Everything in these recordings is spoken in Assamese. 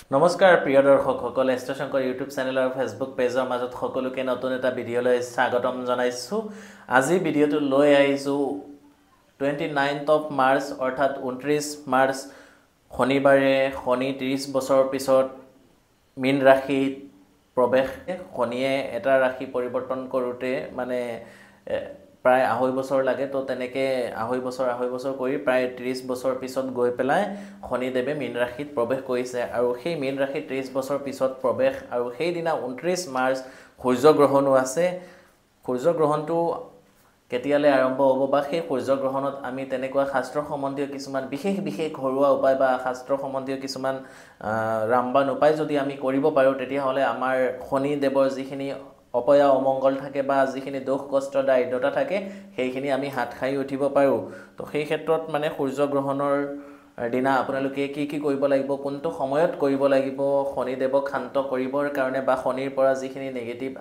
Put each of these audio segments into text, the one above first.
নমস্কাৰ প্ৰিয় দৰ্শকসকল এষ্ট্ৰশংকৰ ইউটিউব চেনেল আৰু ফেচবুক পেজৰ মাজত সকলোকে নতুন এটা ভিডিঅ'লৈ স্বাগতম জনাইছোঁ। আজি ভিডিঅ'টো লৈ আহিছোঁ 29th of March অৰ্থাৎ 29 মাৰ্চ শনিবাৰে শনি 30 বছৰৰ পিছত মীন ৰাশিত প্ৰৱেশ। শনিয়ে এটা ৰাশি পৰিৱৰ্তন কৰোঁতে মানে প্ৰায় 2.5 বছৰ লাগে, তো তেনেকৈ 2.5 বছৰ কৰি প্ৰায় 30 বছৰ পিছত গৈ পেলাই শনিদেৱে মীন ৰাশিত প্ৰৱেশ কৰিছে। আৰু সেই মীন ৰাশিত 30 বছৰ পিছত প্ৰৱেশ আৰু সেইদিনা 29 মাৰ্চ সূৰ্যগ্ৰহণো আছে। সূৰ্যগ্ৰহণটো কেতিয়ালৈ আৰম্ভ হ'ব বা সেই সূৰ্যগ্ৰহণত আমি তেনেকুৱা শাস্ত্ৰ সম্বন্ধীয় কিছুমান বিশেষ ঘৰুৱা উপায় বা শাস্ত্ৰ সম্বন্ধীয় কিছুমান ৰামবাণ উপায় যদি আমি কৰিব পাৰোঁ, তেতিয়াহ'লে আমাৰ শনিদেৱৰ যিখিনি অপয়া অমংগল থাকে বা যিখিনি দোষ কষ্ট দাৰিদ্ৰতা থাকে সেইখিনি আমি হাত সাৰি উঠিব পাৰোঁ। তো সেই ক্ষেত্ৰত মানে সূৰ্যগ্ৰহণৰ দিনা আপোনালোকে কি কৰিব লাগিব, কোনটো সময়ত কৰিব লাগিব শনিদেৱক শান্ত কৰিবৰ কাৰণে বা শনিৰ পৰা যিখিনি নেগেটিভ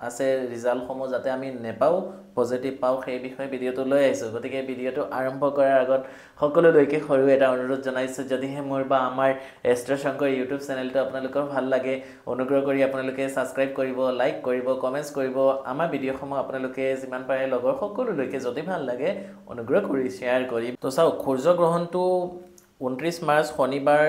আছে ৰিজাল্টসমূহ যাতে আমি নেপাওঁ, পজিটিভ পাওঁ, সেই বিষয়ে ভিডিঅ'টো লৈ আহিছোঁ। গতিকে ভিডিঅ'টো আৰম্ভ কৰাৰ আগত সকলোলৈকে সৰু এটা অনুৰোধ জনাইছোঁ, যদিহে মোৰ বা আমাৰ এষ্ট্ৰশংকৰ ইউটিউব চেনেলটো আপোনালোকৰ ভাল লাগে অনুগ্ৰহ কৰি আপোনালোকে ছাবস্ক্ৰাইব কৰিব, লাইক কৰিব, কমেণ্টছ কৰিব। আমাৰ ভিডিঅ'সমূহ আপোনালোকে যিমান পাৰে লগৰ সকলোলৈকে যদি ভাল লাগে অনুগ্ৰহ কৰি শ্বেয়াৰ কৰিব। তো চাওক, সূৰ্যগ্ৰহণটো 29 মাৰ্চ শনিবাৰ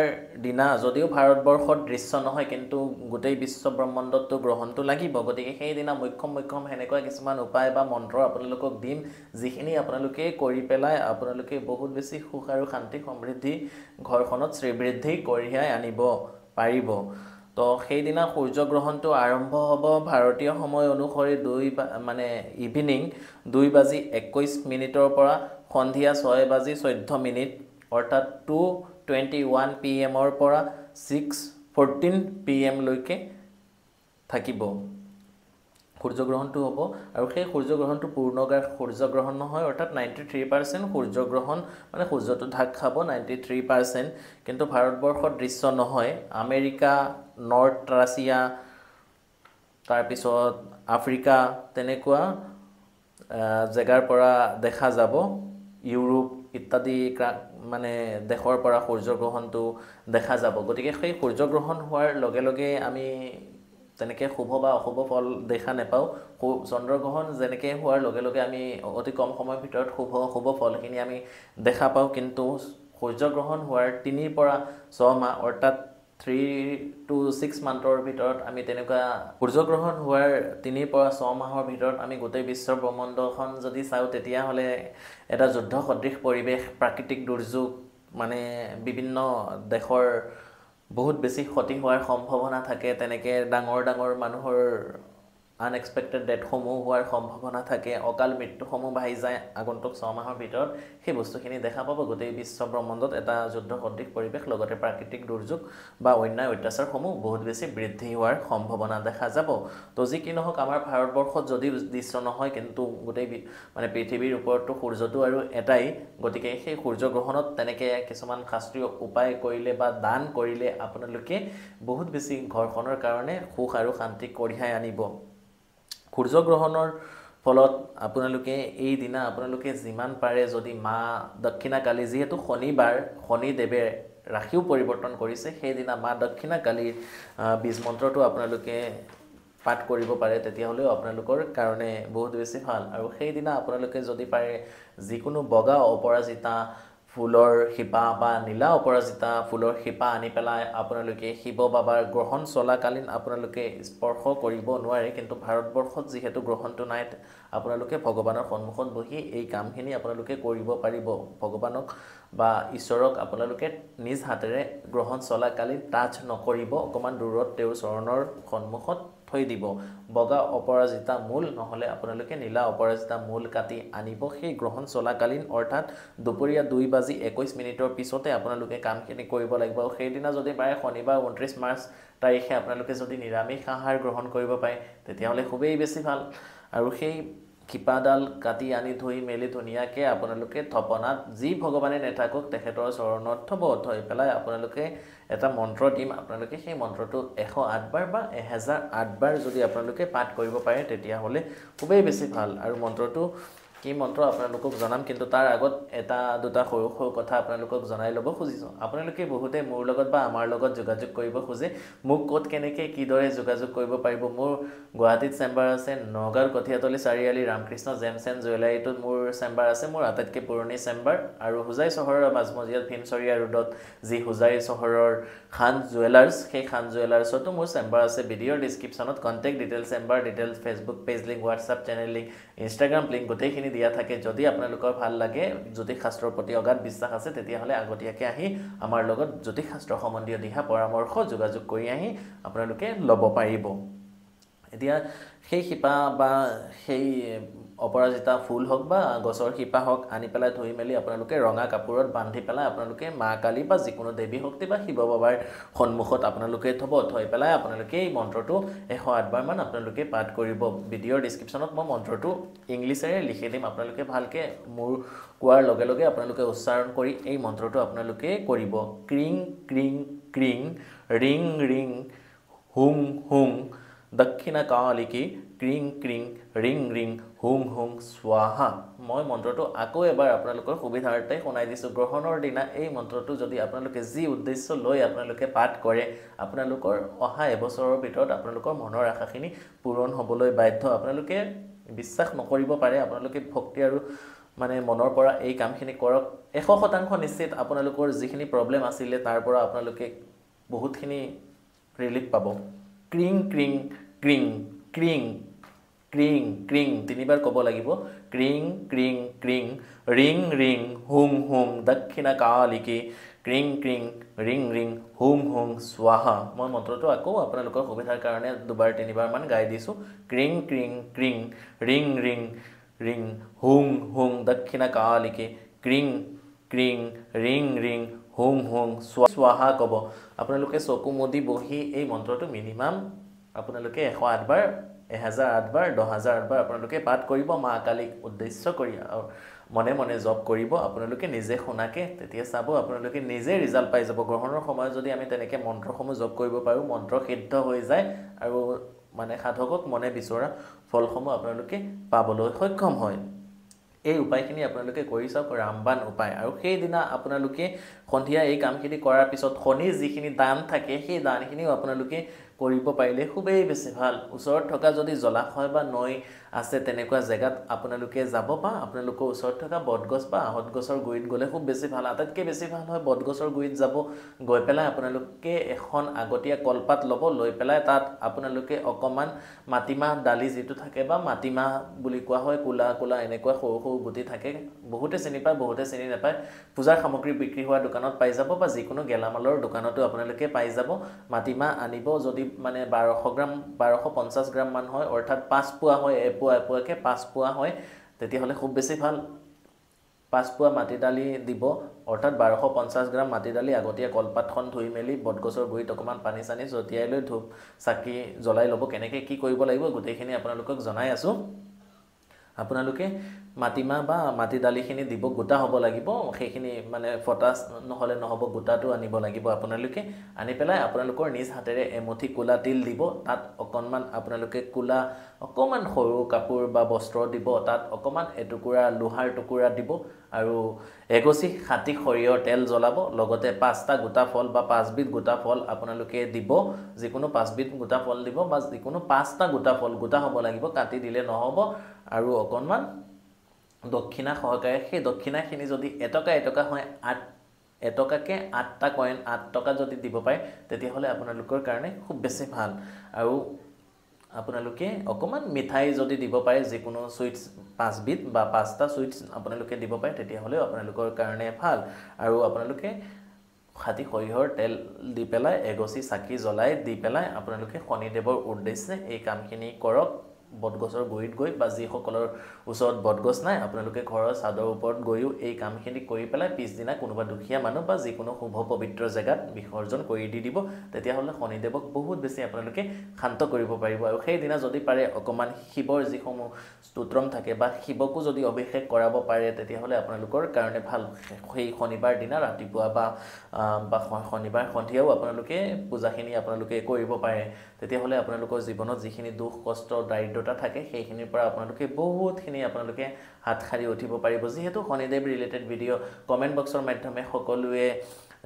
দিনা যদিও ভাৰতবৰ্ষত দৃশ্য নহয়, কিন্তু গোটেই বিশ্ব ব্ৰহ্মাণ্ডতটো গ্ৰহণটো লাগিব। গতিকে সেইদিনা মুখ্যম সেনেকুৱা কিছুমান উপায় বা মন্ত্ৰ আপোনালোকক দিম, যিখিনি আপোনালোকে কৰি পেলাই আপোনালোকে বহুত বেছি সুখ আৰু শান্তি সমৃদ্ধি ঘৰখনত শ্ৰীবৃদ্ধি কঢ়িয়াই আনিব পাৰিব। তো সেইদিনা সূৰ্যগ্ৰহণটো আৰম্ভ হ'ব ভাৰতীয় সময় অনুসৰি ইভিনিং 2:21 পৰা সন্ধিয়া 6:14 অৰ্থাৎ 2:21 PM পৰা 6:14 PM লৈকে থাকিব সূৰ্যগ্ৰহণটো হ'ব। আৰু সেই সূৰ্যগ্ৰহণটো পূৰ্ণগাৰ সূৰ্যগ্ৰহণ নহয়, অৰ্থাৎ 93% সূৰ্যগ্ৰহণ মানে সূৰ্যটো ঢাক খাব 93%, কিন্তু ভাৰতবৰ্ষত দৃশ্য নহয়। আমেৰিকা, নৰ্থ ৰাছিয়া, তাৰপিছত আফ্ৰিকা তেনেকুৱা জেগাৰ পৰা দেখা যাব, ইউৰোপ ইত্যাদি মানে দেশৰ পৰা সূৰ্যগ্ৰহণটো দেখা যাব। গতিকে সেই সূৰ্যগ্ৰহণ হোৱাৰ লগে লগে আমি তেনেকৈ শুভ বা অশুভ ফল দেখা নাপাওঁ। চন্দ্ৰগ্ৰহণ যেনেকৈ হোৱাৰ লগে লগে আমি অতি কম সময়ৰ ভিতৰত শুভ অশুভ ফলখিনি আমি দেখা পাওঁ, কিন্তু সূৰ্যগ্ৰহণ হোৱাৰ 3 পৰা 6 মাহ অৰ্থাৎ 3 to 6 মান্থৰ ভিতৰত আমি তেনেকুৱা সূৰ্যগ্ৰহণ হোৱাৰ 3 পৰা 6 মাহৰ ভিতৰত আমি গোটেই বিশ্ব ব্ৰহ্মাণ্ডখন যদি চাওঁ, তেতিয়াহ'লে এটা যুদ্ধ সদৃশ পৰিৱেশ, প্ৰাকৃতিক দুৰ্যোগ, মানে বিভিন্ন দেশৰ বহুত বেছি ক্ষতি হোৱাৰ সম্ভাৱনা থাকে। তেনেকৈ ডাঙৰ মানুহৰ আনএক্সপেক্টেড ডেথসমূহ হোৱাৰ সম্ভাৱনা থাকে, অকাল মৃত্যুসমূহ বাঢ়ি যায় আগন্তুক 6 মাহৰ ভিতৰত। সেই বস্তুখিনি দেখা পাব গোটেই বিশ্ব ব্ৰহ্মাণ্ডত এটা যুদ্ধ সদৃশ পৰিৱেশ, লগতে প্ৰাকৃতিক দুৰ্যোগ বা অন্যায় অত্যাচাৰসমূহ বহুত বেছি বৃদ্ধি হোৱাৰ সম্ভাৱনা দেখা যাব। তো যি কি নহওক, আমাৰ ভাৰতবৰ্ষত যদি দৃশ্য নহয়, কিন্তু গোটেই মানে পৃথিৱীৰ ওপৰতো সূৰ্যটো আৰু এটাই। গতিকে সেই সূৰ্যগ্ৰহণত তেনেকৈ কিছুমান শাস্ত্ৰীয় উপায় কৰিলে বা দান কৰিলে আপোনালোকে বহুত বেছি ঘৰখনৰ কাৰণে সুখ আৰু শান্তি কঢ়িয়াই আনিব। সূৰ্যগ্ৰহণৰ ফলত আপোনালোকে এইদিনা আপোনালোকে যিমান পাৰে যদি মা দক্ষিণাকালী, যিহেতু শনিবাৰ শনিদেৱে ৰাশিও পৰিৱৰ্তন কৰিছে, সেইদিনা মা দক্ষিণাকালীৰ বীজ মন্ত্ৰটো আপোনালোকে পাঠ কৰিব পাৰে, তেতিয়াহ'লেও আপোনালোকৰ কাৰণে বহুত বেছি ভাল। আৰু সেইদিনা আপোনালোকে যদি পাৰে যিকোনো বগা অপৰাজিতা ফুলৰ শিপা বা নীলা অপৰাজিতা ফুলৰ শিপা আনি পেলাই আপোনালোকে শিৱ বাবাৰ গ্ৰহণ চলাকালীন আপোনালোকে স্পৰ্শ কৰিব নোৱাৰে, কিন্তু ভাৰতবৰ্ষত যিহেতু গ্ৰহণটো নাই, আপোনালোকে ভগৱানৰ সন্মুখত বহি এই কামখিনি আপোনালোকে কৰিব পাৰিব। ভগৱানক বা ঈশ্বৰক আপোনালোকে নিজ হাতেৰে গ্ৰহণ চলাকালীন টাচ নকৰিব, অকণমান দূৰত তেওঁৰ চৰণৰ সন্মুখত থৈ দিব। বগা অপৰাজিতা মূল নহ'লে আপোনালোকে নীলা অপৰাজিতা মূল কাটি আনিব। সেই গ্ৰহণ চলাকালীন অৰ্থাৎ দুপৰীয়া 2:21 পিছতে আপোনালোকে কামখিনি কৰিব লাগিব। আৰু সেইদিনা যদি পাৰে শনিবাৰ 29 মাৰ্চ তাৰিখে আপোনালোকে যদি নিৰামিষ আহাৰ গ্ৰহণ কৰিব পাৰে, তেতিয়াহ'লে খুবেই বেছি ভাল। আৰু সেই শিপাডাল কাটি আনি ধুই মেলি ধুনীয়াকৈ আপোনালোকে থপনাত যি ভগৱানে নেথাকক তেখেতৰ চৰণত থ'ব। থৈ পেলাই আপোনালোকে এটা মন্ত্ৰ দিম, আপোনালোকে সেই মন্ত্ৰটো 108 বাৰ বা 1008 বাৰ যদি আপোনালোকে পাঠ কৰিব পাৰে, তেতিয়াহ'লে খুবেই বেছি ভাল। আৰু মন্ত্ৰটো কি মন্ত্ৰ আপোনালোকক জনাম কিন্তু তাৰ আগত এটা দুটা সৰু সৰু কথা আপোনালোকক জনাই ল'ব খুজিছোঁ আপোনালোকে বহুতে মোৰ লগত বা আমাৰ লগত যোগাযোগ কৰিব খোজে মোক ক'ত কেনেকৈ কিদৰে যোগাযোগ কৰিব পাৰিব মোৰ গুৱাহাটীত চেম্বাৰ আছে নগাঁৱৰ কঠীয়াতলি চাৰিআলি ৰামকৃষ্ণ জেমছ এণ্ড জুৱেলাৰীটোত মোৰ চেম্বাৰ আছে মোৰ আটাইতকৈ পুৰণি চেম্বাৰ আৰু হোজাই চহৰৰ মাজমজিয়াত ভীমচৰীয়া ৰোডত যি হোজাই চহৰৰ খান জুৱেলাৰ্ছ সেই খান জুৱেলাৰ্ছতো মোৰ চেম্বাৰ আছে ভিডিঅ'ৰ ডিছক্ৰিপশ্যনত contact details chamber details Facebook page link WhatsApp channel link Instagram link গোটেইখিনি দিয়া থাকে যদি আপোনালোকৰ ভাল লাগে জ্যোতিষশাস্ত্ৰৰ প্ৰতি অগাধ বিশ্বাস আছে তেতিয়াহ'লে আগতীয়াকৈ আহি আমাৰ লগত জ্যোতিষশাস্ত্ৰ সম্বন্ধীয় দিহা পৰামৰ্শ যোগাযোগ কৰি আহি আপোনালোকে ল'ব পাৰিব এতিয়া সেই শিপা বা সেই অপৰাজিতা ফুল হওক বা গছৰ শিপা হওক আনি পেলাই ধুই মেলি আপোনালোকে ৰঙা কাপোৰত বান্ধি পেলাই আপোনালোকে মা কালী বা যিকোনো দেৱী শক্তি বা শিৱ বাবাৰ সন্মুখত আপোনালোকে থৈ পেলাই আপোনালোকে এই মন্ত্ৰটো 108 বাৰমান আপোনালোকে পাঠ কৰিব ভিডিঅ'ৰ ডিছক্ৰিপশ্যনত মই মন্ত্ৰটো ইংলিছেৰে লিখি দিম আপোনালোকে ভালকৈ মোৰ কোৱাৰ লগে লগে আপোনালোকে উচ্চাৰণ কৰি এই মন্ত্ৰটো আপোনালোকে কৰিব ক্ৰিং ক্ৰিং ক্ৰিং ৰিং ৰিং হুং হুং দক্ষিণা কালিকী ক্ৰিং ক্ৰিং ৰিং ৰিং হুং হুং স্বাহা মই মন্ত্ৰটো আকৌ এবাৰ আপোনালোকৰ সুবিধাৰ্থে শুনাই দিছোঁ গ্ৰহণৰ দিনা এই মন্ত্ৰটো যদি আপোনালোকে যি উদ্দেশ্য লৈ আপোনালোকে পাঠ কৰে আপোনালোকৰ অহা এবছৰৰ ভিতৰত আপোনালোকৰ মনৰ আশাখিনি পূৰণ হ'বলৈ বাধ্য আপোনালোকে বিশ্বাস নকৰিব পাৰে আপোনালোকে ভক্তি আৰু মানে মনৰ পৰা এই কামখিনি কৰক 100% নিশ্চিত আপোনালোকৰ যিখিনি প্ৰব্লেম আছিলে তাৰ পৰা আপোনালোকে বহুতখিনি ৰিলিফ পাব ক্ৰিং ক্ৰিং ক্ৰিং ক্ৰিং ক্ৰিং ক্ৰিং তিনিবাৰ ক'ব লাগিব ক্ৰিং ক্ৰিং ক্ৰিং ৰিং ৰিং হুং হুং দক্ষিণা কালিকী ক্ৰিং ক্ৰিং ৰিং ৰিং হুং হুং স্বাহা মই মন্ত্ৰটো আকৌ আপোনালোকৰ সুবিধাৰ কাৰণে দুবাৰ তিনিবাৰমান গাই দিছোঁ ক্ৰিং ক্ৰিং ক্ৰিং ৰিং ৰিং ৰিং হুং হুং দক্ষিণা কালিকী ক্ৰিং ক্ৰিং ৰিং ৰিং হুং হুং স্বাহা ক'ব আপোনালোকে চকু মুদি বহি এই মন্ত্ৰটো মিনিমাম আপোনালোকে 108 বাৰ 1008 বাৰ 10008 বাৰ আপোনালোকে পাঠ কৰিব মা কালীক উদ্দেশ্য কৰি আৰু মনে মনে জপ কৰিব আপোনালোকে নিজে শুনাকে তেতিয়া চাব আপোনালোকে নিজে ৰিজাল্ট পাই যাব গ্ৰহণৰ সময়ত যদি আমি তেনেকৈ মন্ত্ৰসমূহ জপ কৰিব পাৰোঁ মন্ত্ৰ সিদ্ধ হৈ যায় আৰু মানে সাধকক মনে বিচৰা ফলসমূহ আপোনালোকে পাবলৈ সক্ষম হয় এই উপায়খিনি আপোনালোকে কৰি চাওক ৰামবান উপায় আৰু সেইদিনা আপোনালোকে সন্ধিয়া এই কামখিনি কৰাৰ পিছত শনিৰ যিখিনি দান থাকে সেই দানখিনিও আপোনালোকে কৰিব পাৰিলে খুবেই বেছি ভাল ওচৰত থকা যদি জলাশয় বা নৈ আছে তেনেকুৱা জেগাত আপোনালোকে যাব বা আপোনালোকৰ ওচৰত থকা বটগছ বা আহত গছৰ গুৰিত গ'লে খুব বেছি ভাল আটাইতকৈ বেছি ভাল হয় বটগছৰ গুৰিত যাব গৈ পেলাই আপোনালোকে এখন আগতীয়া কলপাত ল'ব লৈ পেলাই তাত আপোনালোকে অকণমান মাটিমাহ দালি যিটো থাকে বা মাটিমাহ বুলি কোৱা হয় কোলা কোলা এনেকুৱা সৰু সৰু গুটি থাকে বহুতে চিনি পায় বহুতে চিনি নাপায় পূজাৰ সামগ্ৰী বিক্ৰী হোৱা দোকানত পাই যাব বা যিকোনো গেলামালৰ দোকানতো আপোনালোকে পাই যাব মাটিমাহ আনিব যদি মানে 1200 গ্ৰাম 1250 গ্ৰাম মান হয় অৰ্থাৎ 5 পোৱা হয় এপোৱাকে 5 পোৱা হয় তেতিয়াহ'লে খুব বেছি ভাল 5 পোৱা মাটি দালি দিব অৰ্থাৎ 1250 গ্ৰাম মাটি দালি আগতীয়া কলপাতখন ধুই মেলি বটগছৰ গুৰিত অকণমান পানী চানি ছটিয়াই লৈ ধূপ চাকি জ্বলাই ল'ব কেনেকৈ কি কৰিব লাগিব গোটেইখিনি আপোনালোকক জনাই আছোঁ আপোনালোকে মাটিমাহ বা মাটি দালিখিনি দিব গোটা হ'ব লাগিব সেইখিনি মানে ফটা নহ'লে নহ'ব গোটাটো আনিব লাগিব আপোনালোকে আনি পেলাই আপোনালোকৰ নিজ হাতেৰে এমুঠি কোলা তিল দিব তাত অকণমান আপোনালোকে কোলা অকণমান সৰু কাপোৰ বা বস্ত্ৰ দিব তাত অকণমান এটুকুৰা লোহাৰ টুকুৰা দিব আৰু এগছি খাটি সৰিয়হৰ তেল জ্বলাব লগতে 5টা গোটা ফল বা 5 বিধ গোটা ফল আপোনালোকে দিব যিকোনো 5 বিধ গোটা ফল দিব বা যিকোনো 5টা গোটা ফল গোটা হ'ব লাগিব কাটি দিলে নহ'ব আৰু অকণমান দক্ষিণা সহকাৰে সেই দক্ষিণাখিনি যদি এটকা হয় 8 এটকাকে 8টা কইন 8 টকা যদি দিব পাৰে তেতিয়াহ'লে আপোনালোকৰ কাৰণে খুব বেছি ভাল আৰু আপোনালোকে অকণমান মিঠাই যদি দিব পাৰে যিকোনো সুইটছ 5 বিধ বা 5টা সুইটছ আপোনালোকে দিব পাৰে তেতিয়াহ'লে আপোনালোকৰ কাৰণে ভাল আৰু আপোনালোকে খাটি সৰিয়হৰ তেল দি পেলাই এগছি চাকি জ্বলাই দি পেলাই আপোনালোকে শনিদেৱৰ উদ্দেশ্যে এই কামখিনি কৰক বটগছৰ গুৰিত গৈ বা যিসকলৰ ওচৰত বটগছ নাই আপোনালোকে ঘৰৰ চাদৰ ওপৰত গৈও এই কামখিনি কৰি পেলাই পিছদিনা কোনোবা দুখীয়া মানুহ বা যিকোনো শুভ পবিত্ৰ জেগাত বিসৰ্জন কৰি দি দিব তেতিয়াহ'লে শনিদেৱক বহুত বেছি আপোনালোকে শান্ত কৰিব পাৰিব আৰু সেইদিনা যদি পাৰে অকণমান শিৱৰ যিসমূহ স্তোত্ৰম থাকে বা শিৱকো যদি অভিষেক কৰাব পাৰে তেতিয়াহ'লে আপোনালোকৰ কাৰণে ভাল সেই শনিবাৰ দিনা ৰাতিপুৱা বা শনিবাৰ সন্ধিয়াও আপোনালোকে পূজাখিনি আপোনালোকে কৰিব পাৰে তেতিয়াহ'লে আপোনালোকৰ জীৱনত যিখিনি দুখ কষ্ট দাৰিদ্ৰ দুটা থাকে সেইখিনিৰ পৰা আপোনালোকে বহুতখিনি আপোনালোকে হাত সাৰি উঠিব পাৰিব যেহেতু শনিদেৱ ৰিলেটেড ভিডিঅ' কমেণ্ট বক্সৰ মাধ্যমে সকলোৱে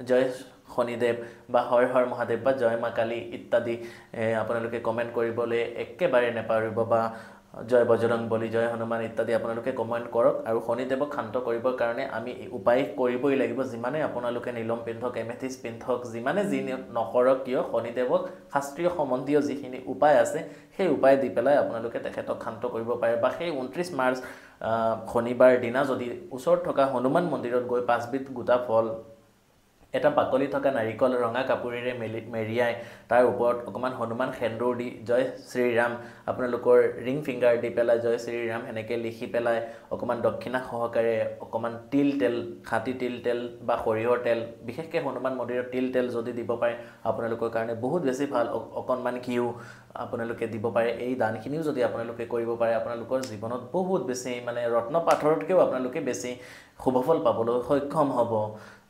জয় শনিদেৱ বা হৰ হৰ মহাদেৱ বা জয় মা কালী ইত্যাদি আপোনালোকে কমেণ্ট কৰিবলৈ একেবাৰে নেপাহৰিব বা জয় বজৰং বলি জয় হনুমান ইত্যাদি আপোনালোকে কমেণ্ট কৰক আৰু শনিদেৱক শান্ত কৰিবৰ কাৰণে আমি উপায় কৰিবই লাগিব যিমানে আপোনালোকে নীলম পিন্ধক এমেথিষ্ট পিন্ধক যিমানে যি নকৰক কিয় শনিদেৱক শাস্ত্ৰীয় সম্বন্ধীয় যিখিনি উপায় আছে সেই উপায় দি পেলাই আপোনালোকে তেখেতক শান্ত কৰিব পাৰে বা সেই 29 মাৰ্চ শনিবাৰ দিনা যদি ওচৰত থকা হনুমান মন্দিৰত গৈ 5 বিধ গোটা ফল এটা বাকলি থকা নাৰিকল ৰঙা কাপোৰেৰে মেৰিয়াই তাৰ ওপৰত অকমান হনুমান সেন্দুৰ দি জয় শ্ৰীৰাম আপোনালোকৰ ৰিং ফিংগাৰ দি পেলাই জয় শ্ৰীৰাম হেনেকে লিখি পেলাই অকমান দক্ষিণা সহকাৰে অকমান তিল তেল খাটি তিল তেল বা সৰিয়হৰ তেল বিশেষকৈ হনুমান মন্দিৰত তিল তেল যদি দিব পাৰে আপোনালোকৰ কাৰণে বহুত বেছি ভাল অকনমান কিউ আপোনালোকে দিব পাৰে এই দানখিনিও যদি আপোনালোকে কৰিব পাৰে আপোনালোকৰ জীৱনত বহুত বেছি মানে ৰত্ন পাথৰতকৈও আপোনালোকে বেছি শুভফল পাবলৈ সক্ষম হ'ব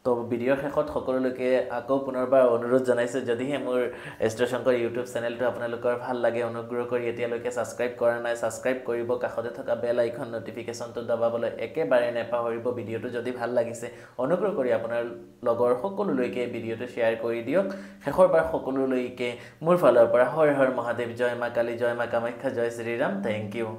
তো ভিডিঅ'ৰ শেষত সকলোলৈকে আকৌ পুনৰবাৰ অনুৰোধ জনাইছোঁ যদিহে মোৰ এষ্ট্ৰ শংকৰ ইউটিউব চেনেলটো আপোনালোকৰ ভাল লাগে অনুগ্ৰহ কৰি এতিয়ালৈকে ছাবস্ক্ৰাইব কৰা নাই ছাবস্ক্ৰাইব কৰিব কাষতে থকা বেল আইকন নটিফিকেশ্যনটো দবাবলৈ একেবাৰে নেপাহৰিব ভিডিঅ'টো যদি ভাল লাগিছে অনুগ্ৰহ কৰি আপোনাৰ লগৰ সকলোলৈকে ভিডিঅ'টো শ্বেয়াৰ কৰি দিয়ক শেষৰবাৰ সকলোলৈকে মোৰ ফালৰ পৰা হৰ হৰ মহাদেৱ জয় মা কালী জয় মা কামাখ্যা জয় শ্ৰীৰাম থেংক ইউ